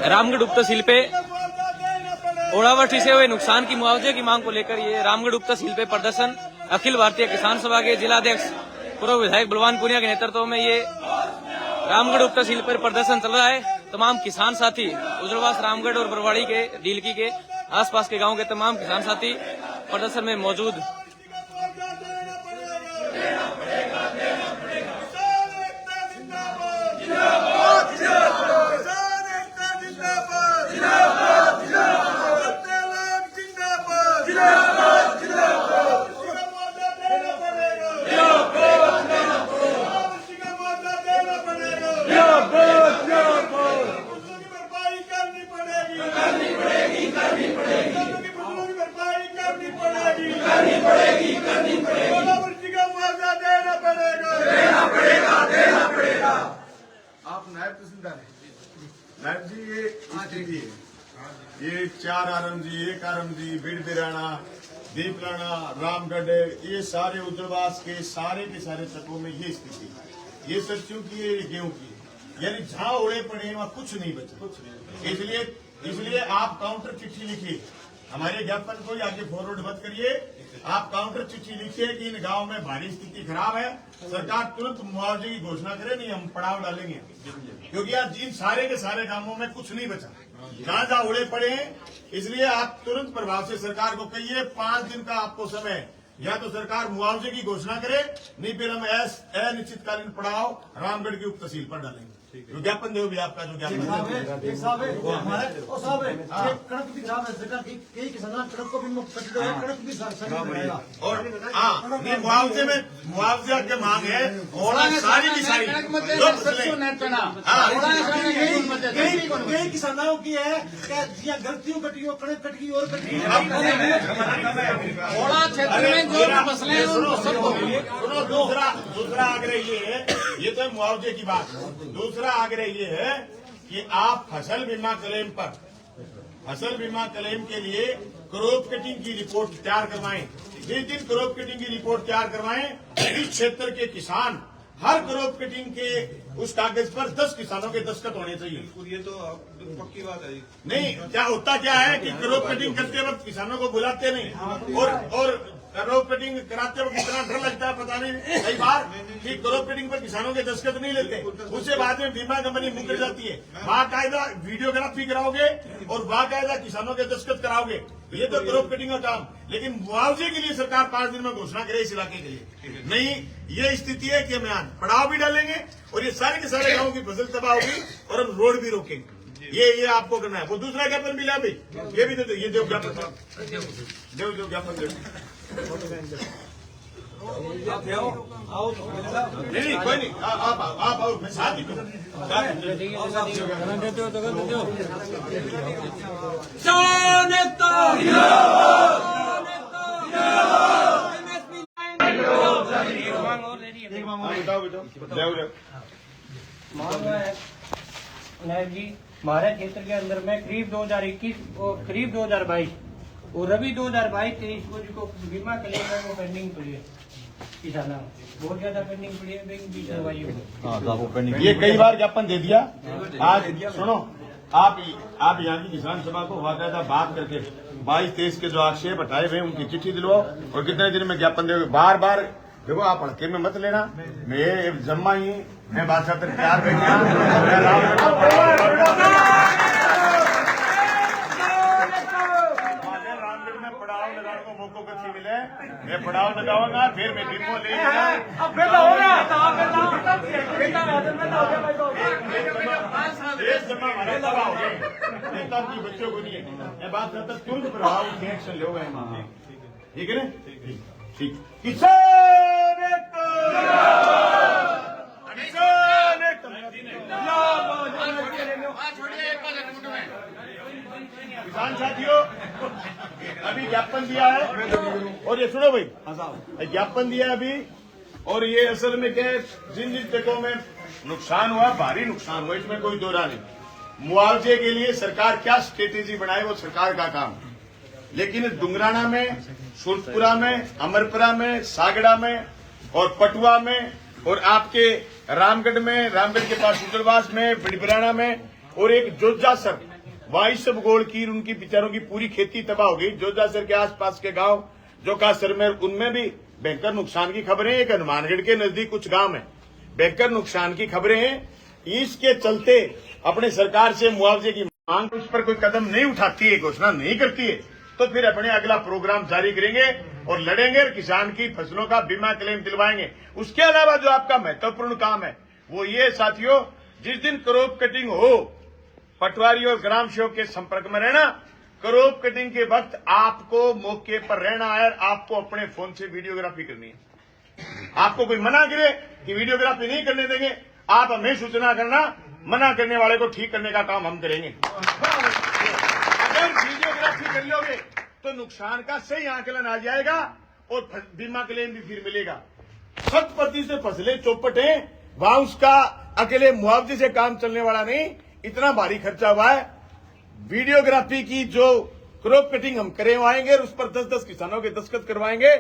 रामगढ़ उप तहसील पे ओलावृष्टि से हुए नुकसान की मुआवजे की मांग को लेकर ये रामगढ़ उप तहसील पे प्रदर्शन अखिल भारतीय किसान सभा के जिलाध्यक्ष पूर्व विधायक बलवान पुनिया के नेतृत्व में ये रामगढ़ उप तहसील पर प्रदर्शन चल रहा है। तमाम किसान साथी उजड़वास, रामगढ़ और बरवाड़ी के, डीलकी के आसपास के गांव के तमाम किसान साथी प्रदर्शन में मौजूद। आप नायब तहसीलदार हैं। नायब जी, ये स्थिति है, ये 4 RMG, 1 RMG, बिड़बिराना, दीपलाना, रामगढ़, ये सारे उज्जवलवास के सारे तत्वों में ये स्थिति है। ये सब्जियों की है, ये गेहूं की है, यानी जहां ओले पड़े वहां कुछ नहीं बचा। इसलिए आप काउंटर चिट्ठी लिखिए, हमारे ज्ञापन को आगे फॉरवर्ड मत करिए। आप काउंटर चिट्ठी लिखिए कि इन गांव में भारी स्थिति खराब है, सरकार तुरंत मुआवजे की घोषणा करे, नहीं हम पड़ाव डालेंगे। क्योंकि आज इन सारे के सारे गांवों में कुछ नहीं बचा, जहां जहां उड़े पड़े हैं। इसलिए आप तुरंत प्रभाव से सरकार को कहिए 5 दिन का आपको समय, या तो सरकार मुआवजे की घोषणा करे, नहीं फिर हम अनिश्चितकालीन पड़ाव रामगढ़ की उप तहसील पर डालेंगे। जो ज्ञापन दे भी आपका जो ज्ञापन कड़क भी खराब है, सरकार कई किसानों कड़क को भी मुक्त कर दो, कड़क भी और ये मुआवजे के मांग है, और सारी की सारी कई किसानों की है क्या गलतियों कटी हो, कड़क कटी और कटी। दूसरा आग्रह ये है, ये तो मुआवजे की बात। दूसरा आग्रह ये है कि आप फसल बीमा क्लेम के लिए क्रॉप कटिंग की रिपोर्ट तैयार करवाएं। जिस दिन क्रॉप कटिंग की रिपोर्ट तैयार करवाएं, इस क्षेत्र के किसान हर क्रॉप कटिंग के उस कागज पर 10 किसानों के दस्तखत होने चाहिए। ये तो पक्की बात है। नहीं, क्या होता क्या है कि क्रॉप कटिंग करते वक्त किसानों को बुलाते नहीं, और क्रॉप कटिंग कराते वक्त इतना डर लगता है, पता नहीं कई बार कि क्रॉप कटिंग पर किसानों के दस्तखत नहीं लेते, उससे बाद में बीमा कंपनी मुकर जाती है। बाकायदा वीडियोग्राफी कराओगे और बाकायदा किसानों के दस्तखत कराओगे, ये तो क्रॉप कटिंग का काम। लेकिन मुआवजे के लिए सरकार 5 दिन में घोषणा करे इस इलाके के लिए नहीं। ये स्थिति है कि हम यहाँ पड़ाव भी डालेंगे और ये सारे के सारे गाँव की फसल तबाह होगी और हम रोड भी रोकेंगे। ये आपको करना है। वो दूसरा ज्ञापन मिला भाई, ये भी दे, ये जो ज्ञापन जो ज्ञापन नहीं कोई नहीं, आप आओ, मैं साथ ही नायब जी, हमारे क्षेत्र के अंदर में करीब 2021 और करीब 2022 और रबी 2022-23 को बीमा क्लेम है वो पेंडिंग पड़ी है। किसानों बहुत ज्यादा पेंडिंग पड़ी है, बैंक भी करवाई। ये कई बार ज्ञापन दे दिया। आज सुनो, आप यहाँ की किसान सभा को बाकायदा बात करके 22-23 के जो आक्षेप हटाए हुए उनकी चिट्ठी दिलवाओ और कितने दिन में ज्ञापन दे। बार बार देखो, आप हड़के में मत लेना, मैं जम्मा ही मैं बादशाह तक तैयार बैठा। रामगढ़ में पड़ाव लगाने को मौकों कच्ची मिले, मैं पड़ाव लगाऊंगा, फिर मैं डिपो ले नेता की बच्चों को नहीं। मैं बात करता तुरंत प्रभाव एक्शन लो गए, ठीक है ना? ठीक। किसान साथियों, अभी ज्ञापन दिया है और ये सुनो भाई, ज्ञापन दिया है अभी, और ये असल में क्या है, जिन जगहों में नुकसान हुआ, भारी नुकसान हुआ, इसमें कोई दो राय नहीं। मुआवजे के लिए सरकार क्या स्ट्रेटेजी बनाए वो सरकार का काम, लेकिन डुंगराना में, सुरपुरा में, अमरपुरा में, सागड़ा में और पटुआ में और आपके रामगढ़ में, रामगढ़ के पास उज्जवलवास में, बिड़बिराना में और एक जोजासर वहां सब गोल की उनकी बेचारों की पूरी खेती तबाह हो गई। जोधासर के आसपास के गांव जो कासर में, उनमें भी भयंकर नुकसान की खबरें। एक हनुमानगढ़ के नजदीक कुछ गांव है, भयंकर नुकसान की खबरें हैं। इसके चलते अपने सरकार से मुआवजे की मांग, उस पर कोई कदम नहीं उठाती है, घोषणा नहीं करती है, तो फिर अपने अगला प्रोग्राम जारी करेंगे और लड़ेंगे और किसान की फसलों का बीमा क्लेम दिलवाएंगे। उसके अलावा जो आपका महत्वपूर्ण काम है वो ये साथियों, जिस दिन क्रॉप कटिंग हो, पटवारी और ग्राम सेवक के संपर्क में रहना। क्रॉप कटिंग के वक्त आपको मौके पर रहना है, आपको अपने फोन से वीडियोग्राफी करनी है। आपको कोई मना करे कि वीडियोग्राफी नहीं करने देंगे, आप हमें सूचना करना, मना करने वाले को ठीक करने का काम हम करेंगे। अगर वीडियोग्राफी कर लोगे तो नुकसान का सही आकलन आ जाएगा और बीमा क्लेम भी फिर मिलेगा। 100% फसलें चौपट है, वहां उसका अकेले मुआवजे से काम चलने वाला नहीं, इतना भारी खर्चा हुआ है। वीडियोग्राफी की जो क्रॉप कटिंग हम करवाएंगे और उस पर 10-10 किसानों के दस्तखत करवाएंगे,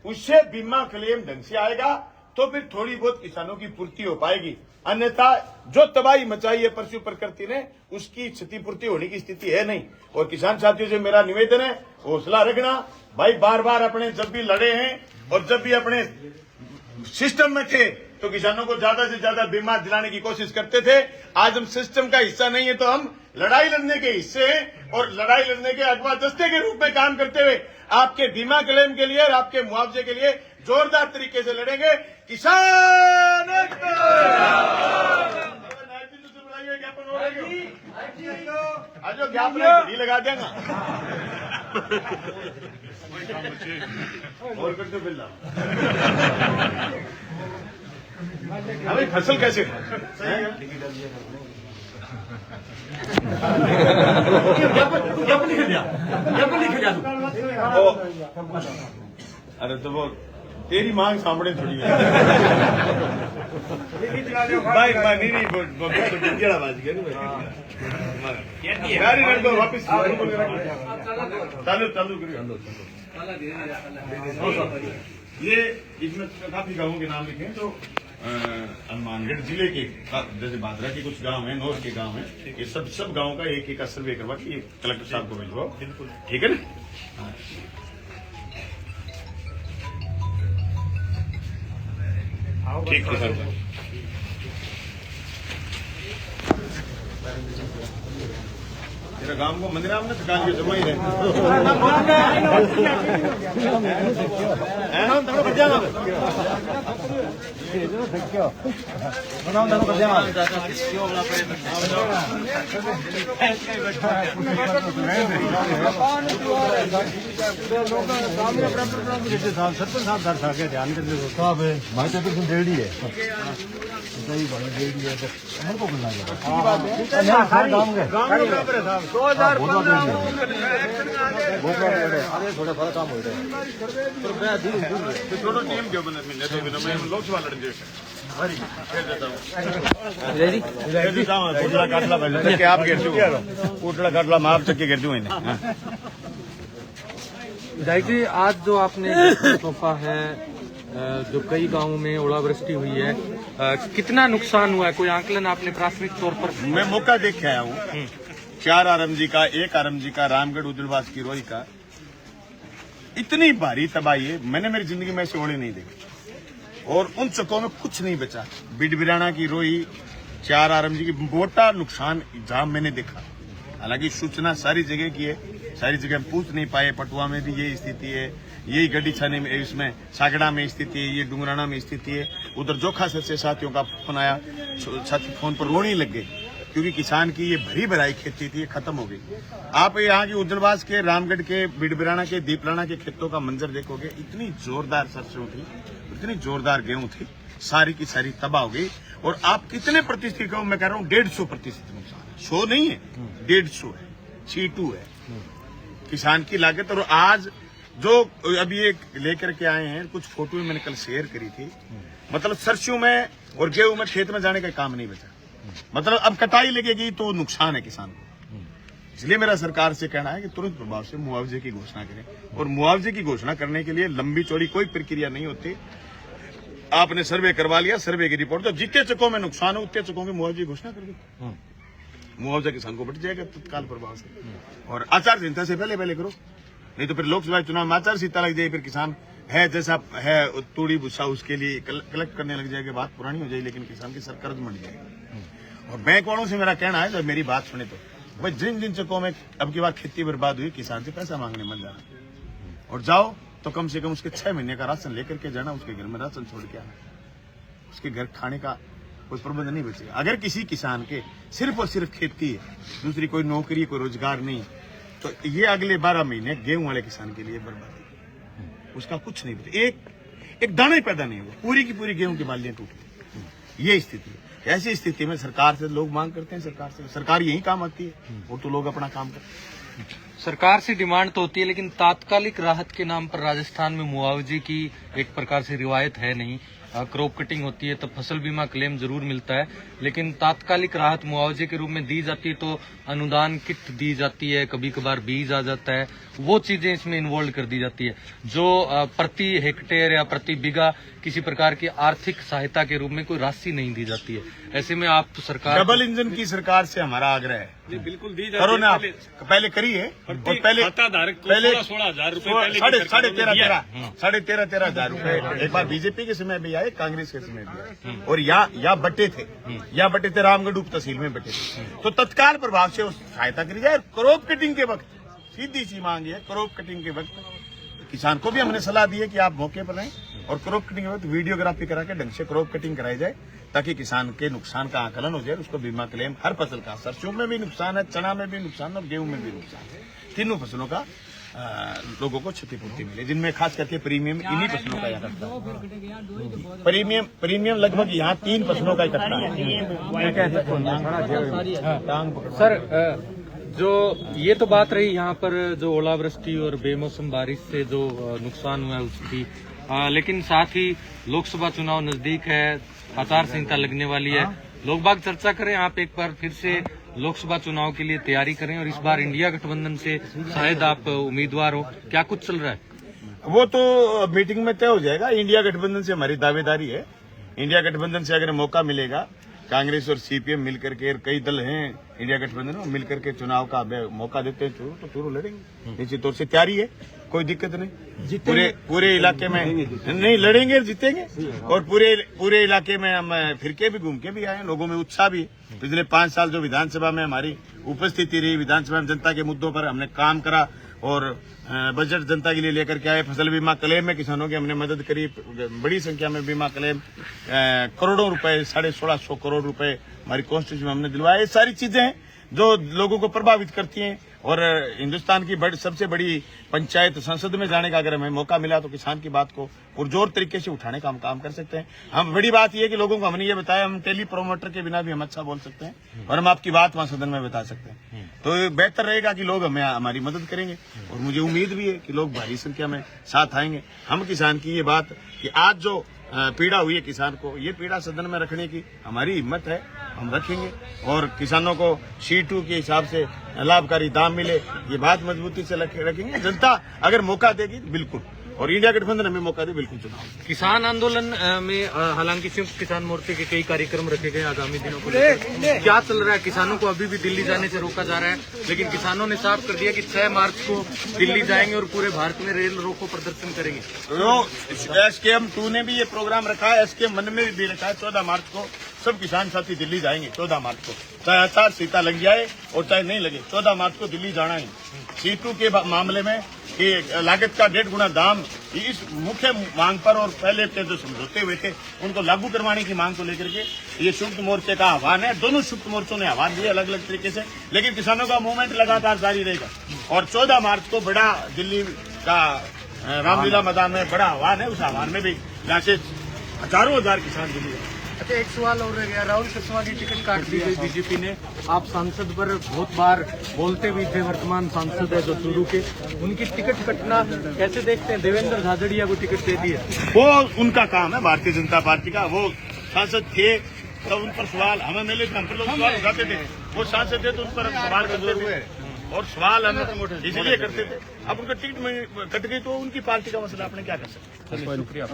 उससे बीमा क्लेम ढंग से आएगा, तो फिर थोड़ी बहुत किसानों की पूर्ति हो पाएगी। अन्यथा जो तबाही मचाई है परसों प्रकृति ने, उसकी क्षतिपूर्ति होने की स्थिति है नहीं। और किसान साथियों से मेरा निवेदन है, हौसला रखना भाई। बार बार अपने जब भी लड़े हैं और जब भी अपने सिस्टम में थे तो किसानों को ज्यादा से ज्यादा बीमा दिलाने की कोशिश करते थे। आज हम सिस्टम का हिस्सा नहीं है तो हम लड़ाई लड़ने के हिस्से हैं और लड़ाई लड़ने के अगवा दस्ते के रूप में काम करते हुए आपके बीमा क्लेम के लिए और आपके मुआवजे के लिए जोरदार तरीके से लड़ेंगे। किसान आज ज्ञापन घड़ी लगा देगा और करते बिल्ला अभी फसल कैसे अरे तो वो तेरी मांग सामने थोड़ी है भाई नहीं वापिस चालू ये इसमें काफी गांवों के नाम लिखे हैं। तो हनुमानगढ़ जिले के जैसे बांद्रा के कुछ गांव हैं, नौर के गांव हैं, ये सब गांवों का एक एक का सर्वे करवा के ये कलेक्टर साहब को भिजवाओ। बिल्कुल ठीक है ना। ठीक है सर। तेरा गांव को मंदिर में दुकान के जमा ही रहे ध्यान कर रेडी है थोड़ा बड़ा काम हो टीम क्यों बने लोकसभा लड़ेंगे आप कोटला काटला माप चक्के कर दूं विधायक जी, आज जो आपने तोहफा है, जो कई गांवों में ओलावृष्टि हुई है, कितना नुकसान हुआ है? कोई आंकलन आपने प्राथमिक तौर पर? मैं मौका देख के आया हूँ। 4 RMG का, 1 RMG का, रामगढ़ उजलवास की रोई का, इतनी भारी तबाही है मैंने मेरी जिंदगी में ऐसे ओले नहीं देखे। और उन चक्कों में कुछ नहीं बचा। बिडबिराना की रोई, 4 RMG की मोटा नुकसान जहां मैंने देखा। हालांकि सूचना सारी जगह की है, सारी जगह पूछ नहीं पाए। पटुआ में भी यही स्थिति है, यही गड्डी छाने में, इसमें सागड़ा में स्थिति है, ये डुंगराना में स्थिति है। उधर जोखा से साथियों का फोन आया, साथी फोन पर रोने लग गए क्योंकि किसान की ये भरी भराई खेती थी, ये खत्म हो गई। आप यहाँ की उजलवास के, रामगढ़ के, बिडबिराना के, दीपलाना के खेतों का मंजर देखोगे, इतनी जोरदार सरसों थी, इतनी जोरदार गेहूं थी, सारी की सारी तबाह हो गई। और आप कितने प्रतिशत को मैं कह रहा हूँ, 150% नुकसान है। 100 नहीं है, 150 है, 62 है किसान की लागत। और आज जो अभी एक लेकर के आए हैं, कुछ फोटो मैंने कल शेयर करी थी, मतलब सरसों में और गेहूं में खेत में जाने का काम नहीं बचा। मतलब अब कटाई लगेगी तो नुकसान है किसान को। इसलिए मेरा सरकार से कहना है कि तुरंत प्रभाव से मुआवजे की घोषणा करें। और मुआवजे की घोषणा करने के लिए लंबी चौड़ी कोई प्रक्रिया नहीं होती। आपने सर्वे करवा लिया, सर्वे की रिपोर्ट, तो जितने चकों में नुकसान हो उतने चकों की मुआवजे की घोषणा कर दी। मुआवजा किसान को बट जाएगा तत्काल प्रभाव से। और आचार संहिता से पहले करो, नहीं तो फिर लोकसभा चुनाव में आचार संहिता लग जाए, फिर किसान है जैसा है तूड़ी भूसा उसके लिए कलेक्ट करने लग जाएगी, बात पुरानी हो जाएगी, लेकिन किसान की सर कर्ज मंड जाएगी। और बैंक वालों से मेरा कहना है, जब मेरी बात सुने तो भाई जिन जिन चक्कों में अब की बार खेती बर्बाद हुई, किसान से पैसा मांगने मत जाना, और जाओ तो कम से कम उसके 6 महीने का राशन लेकर के जाना, उसके घर में राशन छोड़ के आना, उसके घर खाने का कोई प्रबंध नहीं बचेगा। अगर किसी किसान के सिर्फ और सिर्फ खेती है, दूसरी कोई नौकरी कोई रोजगार नहीं, तो ये अगले 12 महीने गेहूं वाले किसान के लिए बर्बाद, उसका कुछ नहीं बचे, एक दाना ही पैदा नहीं होगा, पूरी की पूरी गेहूं की बालियां टूट गई। ये स्थिति है। ऐसी स्थिति में सरकार से लोग मांग करते हैं, सरकार यही काम आती है, वो तो लोग अपना काम करते हैं। सरकार से डिमांड तो होती है, लेकिन तात्कालिक राहत के नाम पर राजस्थान में मुआवजे की एक प्रकार से रिवायत है नहीं। क्रॉप कटिंग होती है तब फसल बीमा क्लेम जरूर मिलता है, लेकिन तात्कालिक राहत मुआवजे के रूप में दी जाती है तो अनुदान किट दी जाती है, कभी कभार बीज आ जाता है, वो चीजें इसमें इन्वॉल्व कर दी जाती है, जो प्रति हेक्टेयर या प्रति बीघा किसी प्रकार की आर्थिक सहायता के रूप में कोई राशि नहीं दी जाती है। ऐसे में आप तो सरकार डबल इंजन की सरकार से हमारा आग्रह है, बिल्कुल दी करो ना, पहले करिए, और पहले 16,000 रुपए साढ़े 13,000 रुपए एक बार बीजेपी के समय भी आए, कांग्रेस के समय भी आए, और या बटे थे रामगढ़ उप तहसील में बटे थे, तो तत्काल प्रभाव से उस सहायता करी जाए। क्रॉप कटिंग के वक्त सीधी सी मांग है, क्रॉप कटिंग के वक्त किसान को भी हमने सलाह दी है कि आप मौके पर रहें, और क्रॉप कटिंग के वक्त वीडियोग्राफी करा के ढंग से क्रॉप कटिंग कराई जाए, ताकि किसान के नुकसान का आकलन हो जाए, उसको बीमा क्लेम हर फसल का, सरसों में भी नुकसान है, चना में भी नुकसान है और गेहूं में भी नुकसान है, तीनों फसलों का लोगों को क्षतिपूर्ति मिले, जिनमें खास करके प्रीमियम इन्हीं फसलों का इकट्ठा है। प्रीमियम लगभग यहाँ 3 फसलों का इकट्ठा है। सर, जो ये तो बात रही यहाँ पर जो ओलावृष्टि और बेमौसम बारिश से जो नुकसान हुआ है उसकी, लेकिन साथ ही लोकसभा चुनाव नजदीक है, आचार संहिता लगने वाली है, लोग बाग चर्चा करें, आप एक बार फिर से लोकसभा चुनाव के लिए तैयारी करें, और इस बार इंडिया गठबंधन से शायद आप उम्मीदवार हो, क्या कुछ चल रहा है? वो तो मीटिंग में तय हो जाएगा। इंडिया गठबंधन से हमारी दावेदारी है, इंडिया गठबंधन से अगर मौका मिलेगा, कांग्रेस और सीपीएम मिलकर के, कई दल हैं इंडिया गठबंधन में, मिलकर के चुनाव का मौका देते हैं तो जरूर लड़ेंगे, निश्चित तौर से तैयारी है, कोई दिक्कत नहीं। पूरे इलाके में नहीं लड़ेंगे, जीतेंगे, और पूरे इलाके में हम फिर के भी घूम के भी आए, लोगों में उत्साह भी है। पिछले 5 साल जो विधानसभा में हमारी उपस्थिति रही, विधानसभा में जनता के मुद्दों पर हमने काम करा, और बजट जनता के लिए लेकर के आए, फसल बीमा क्लेम में किसानों की हमने मदद करी, बड़ी संख्या में बीमा क्लेम, करोड़ों रुपए, 1650 करोड़ रुपए हमारी कॉन्स्टिट्यूशन में हमने दिलवाए। ये सारी चीजें हैं जो लोगों को प्रभावित करती हैं, और हिंदुस्तान की सबसे बड़ी पंचायत संसद में जाने का अगर हमें मौका मिला तो किसान की बात को पुरजोर तरीके से उठाने का हम काम कर सकते हैं। हम बड़ी बात यह है कि लोगों को हमने ये बताया, हम टेली प्रोमोटर के बिना भी हम अच्छा बोल सकते हैं, और हम आपकी बात वहां सदन में बता सकते हैं, तो बेहतर रहेगा कि लोग हमारी मदद करेंगे, और मुझे उम्मीद भी है कि लोग भारी संख्या में साथ आएंगे। हम किसान की ये बात कि आज जो पीड़ा हुई है किसान को, ये पीड़ा सदन में रखने की हमारी हिम्मत है, हम रखेंगे, और किसानों को C2 के हिसाब से लाभकारी दाम मिले, ये बात मजबूती से रखेंगे। जनता अगर मौका देगी बिल्कुल, और इंडिया गठबंधन हमें मौका दे बिल्कुल चुनाव। किसान आंदोलन में हालांकि संयुक्त किसान मोर्चे के कई कार्यक्रम रखे गए आगामी दिनों को लेकर, क्या चल रहा है? किसानों को अभी भी दिल्ली जाने से रोका जा रहा है, लेकिन किसानों ने साफ कर दिया कि 6 मार्च को दिल्ली जाएंगे और पूरे भारत में रेल रोको प्रदर्शन करेंगे। SKM 2 ने भी ये प्रोग्राम रखा है, SKM 1 में भी रखा है, 14 मार्च को सब किसान साथी दिल्ली जाएंगे। 14 मार्च को चाहे आचार संहिता लग जाए और चाहे नहीं लगे, 14 मार्च को दिल्ली जाना है। C2 के मामले में कि लागत का 1.5 गुना दाम, इस मुख्य मांग पर और पहले के जो समझौते हुए थे उनको लागू करवाने की मांग को लेकर के ये संयुक्त मोर्चे का आह्वान है। दोनों संयुक्त मोर्चों ने आह्वान दिए अलग अलग तरीके से, लेकिन किसानों का मूवमेंट लगातार जारी रहेगा, और 14 मार्च को बड़ा दिल्ली का रामलीला मैदान में बड़ा आह्वान है, उस आह्वान में भी यहाँ से हजारों हजार किसान दिल्ली है। अच्छा, एक सवाल और रह गया, राहुल कुशवाहा की टिकट काट दी गई बीजेपी ने, आप सांसद पर बहुत बार बोलते भी थे, वर्तमान सांसद है जो चूरू के, उनकी टिकट कटना कैसे देखते हैं? देवेंद्र झाझड़िया को टिकट दे दी है, वो उनका काम है, भारतीय जनता पार्टी का, वो सांसद थे तो उन पर सवाल हमें मिले थे, हम पर लोग सवाल उठाते थे, वो सांसद थे तो उन पर सवाल करते थे, और सवाल हम इसलिए करते थे। अब उनका टिकट में कट गई तो उनकी पार्टी का मसला, अपने क्या कर सकते। शुक्रिया।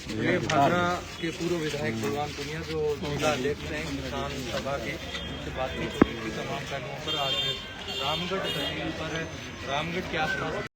ये भागरा के पूर्व विधायक बलवान पुनिया जो जिला अध्यक्ष हैं किसान सभा के, उनसे बातचीत हुई थी तमाम पहलुओं पर। आज रामगढ़ तहसील पर रामगढ़ के आसपास